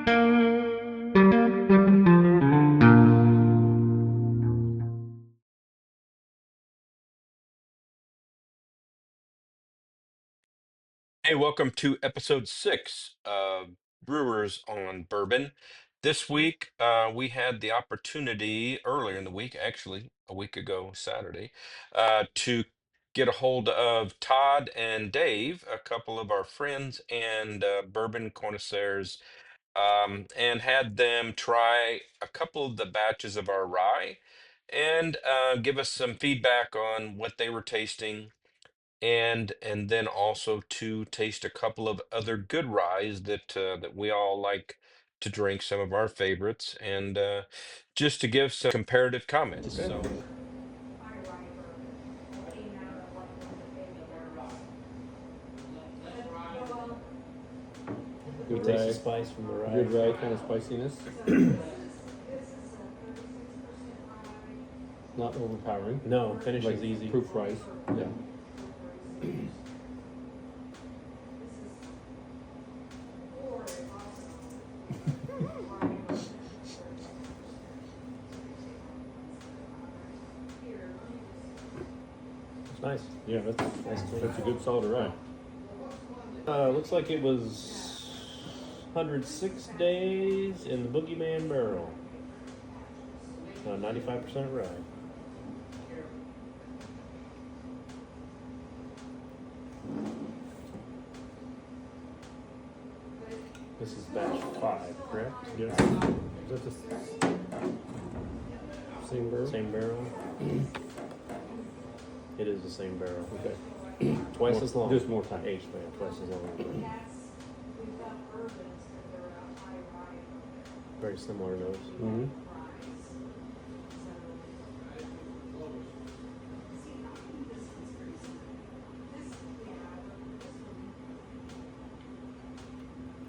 Hey, welcome to episode 6 of Brewers on Bourbon. This week, we had the opportunity earlier in the week, actually a week ago, Saturday, to get a hold of Todd and Dave, a couple of our friends and bourbon connoisseurs, and had them try a couple of the batches of our rye and give us some feedback on what they were tasting and then also to taste a couple of other good ryes that we all like to drink, some of our favorites, and just to give some comparative comments. Okay. So, You Good taste the rye, spice from the rye. good rye kind of spiciness. Not overpowering. No, finish Like is easy. proof rice. Yeah. It's nice. Yeah, that's Nice clean. a good solid rye. Looks like it was 106 days in the Boogeyman barrel. 95% rye. This is batch 5, correct? Yeah. Is that the same barrel? Same barrel. It is the same barrel. Okay. Twice More- as long. just more time. Aged man, twice as long. Very similar nose. Mm-hmm.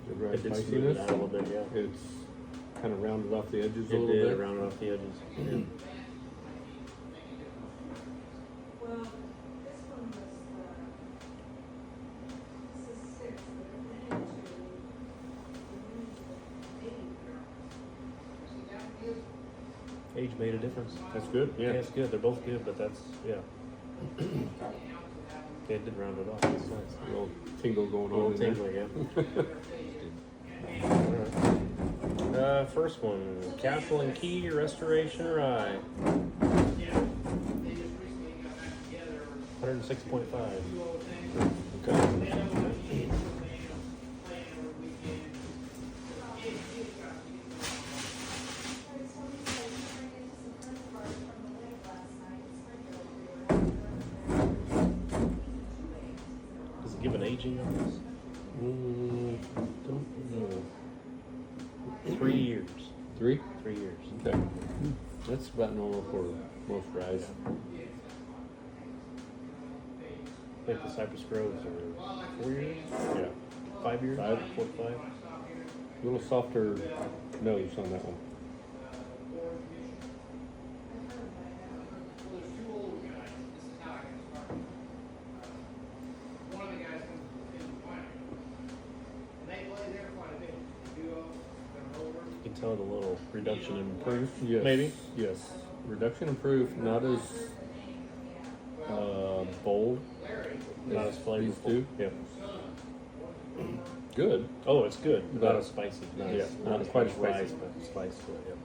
Good rye It did smooth spiciness. it out a little bit, yeah. It's kind of rounded off the edges a It little did bit. round off the edges. Yeah. Age made a difference. That's good. Yeah, Yeah. it's good. They're both good, but that's yeah. Yeah, it did round it off. That's nice. A little tingle going A little on in there. tingly, yeah. Alright. First one, Castle and Key Restoration Rye. 106.5. Okay. Does it give an aging on this? Don't know. 3 years. 3? 3 years. Okay. That's about normal for most ryes. I think the Cypress Groves are 4 years? Yeah. 5 years? 5. 4 to 5? A little softer nose on that one. You can tell the little reduction in proof, Yes. maybe? Yes. Reduction in proof, not as bold. Not as these flavorful. two. Yep. Good. Oh, it's good. But- Not as spicy. Not yeah, as, not as quite much as spicy. rice, but spice to it. Yep.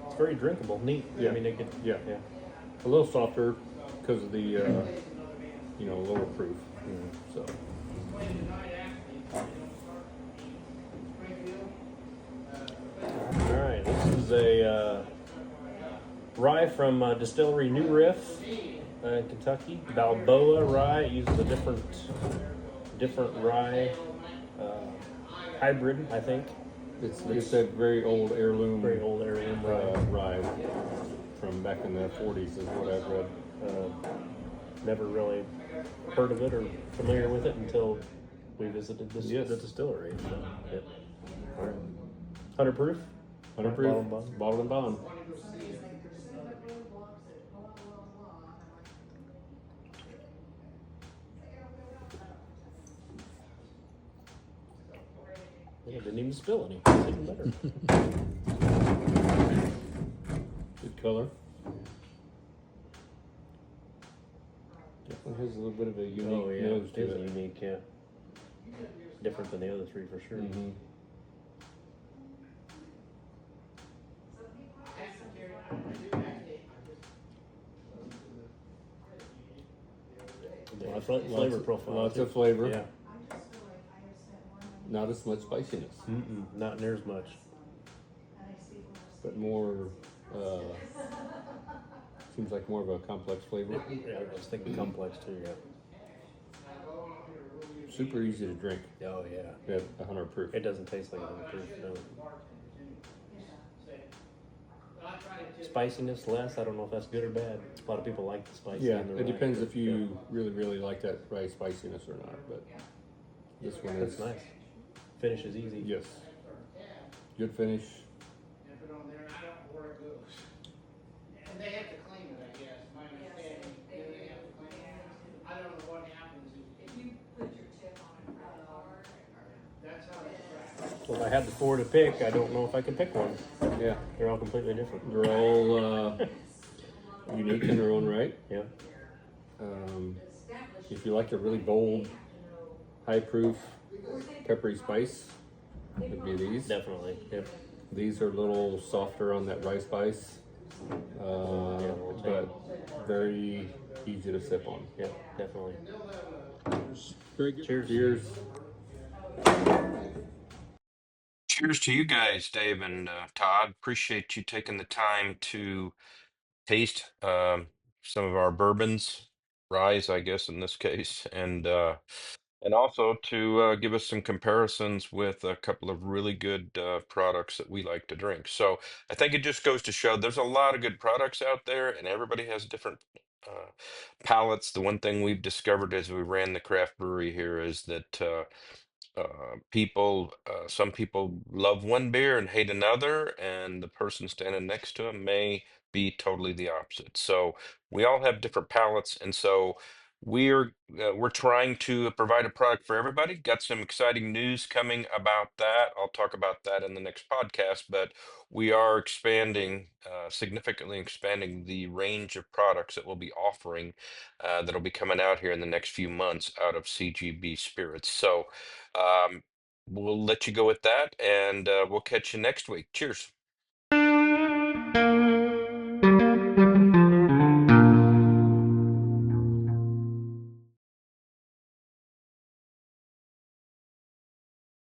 It's very drinkable. Neat. Yeah. I mean, it could, Yeah. yeah. A little softer because of the lower proof. So All right. This is a rye from distillery New Riff in Kentucky. Balboa rye. It uses a different rye hybrid, I think. it's that very old heirloom Very old heirloom rye. rye from back in the 40s is what I've read. Never really heard of it or familiar with it until we visited this Yes. the distillery. So, yeah. All right. 100 proof. 100 Bottle proof, and bond. bottled and bond. Yeah, didn't even spill any. It's even better. Good color. Definitely has a little bit of a unique Oh yeah, nose it is to it. unique. Yeah, different than the other three for sure. Mm-hmm. Flavor profile. Lots too. of flavor. Yeah. Not as much spiciness, Not near as much. but more. Seems like more of a complex flavor. Yeah, I was thinking complex too. Yeah. Super easy to drink. Oh yeah. At 100 proof. It doesn't taste like a proof. No. Spiciness less. I don't know if that's good or bad. A lot of people like the spicy. Yeah, in the it rye, depends but, if you really like that rice spiciness or not. But this one That's is nice. Finish is easy. yes, good finish. And they have to clean it, I guess, my understanding. Yeah, they have to clean it. I don't know what happens if you put your tip on it. That's how it's Well, if I had the four to pick, I don't know if I can pick one. Yeah, They're all completely different. they're all unique in their own right. Yeah. If you like a really bold, high proof, peppery spice, it'd be these. Definitely. Yep. These are a little softer on that rice spice, but very easy to sip on. Yep. Definitely. Very good. Cheers. Cheers. Cheers to you guys, Dave and Todd. Appreciate you taking the time to taste some of our bourbons, ryes, I guess in this case, and also to give us some comparisons with a couple of really good products that we like to drink. So I think it just goes to show there's a lot of good products out there, and everybody has different uh, palates. The one thing we've discovered as we ran the craft brewery here is that some people love one beer and hate another, and the person standing next to them may be totally the opposite. So we all have different palates, and so we're trying to provide a product for everybody. Got some exciting news coming about that. I'll talk about that in the next podcast, but we are expanding, significantly expanding the range of products that we'll be offering, that'll be coming out here in the next few months out of CGB Spirits. So um, we'll let you go with that, and we'll catch you next week. Cheers.